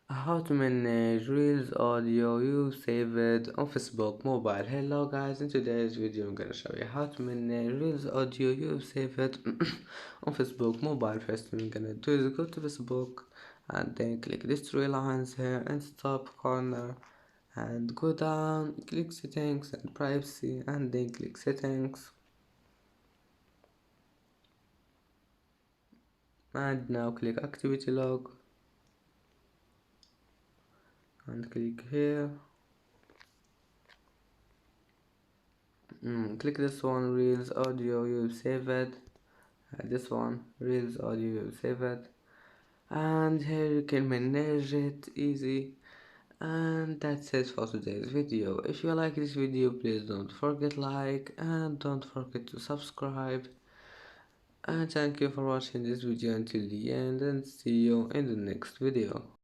How to manage Reels audio you saved on Facebook mobile. Hello guys, in today's video I'm gonna show you how to manage Reels audio you saved on Facebook mobile. First thing we're gonna do is go to Facebook and then click these three lines here in the top corner and go down, click settings and privacy and then click settings and now click activity log and click here. Click this one, Reels audio you saved. This one, Reels audio you saved, and here you can manage it easy. And that's it for today's video. If you like this video, please don't forget like and don't forget to subscribe. And thank you for watching this video until the end, and see you in the next video.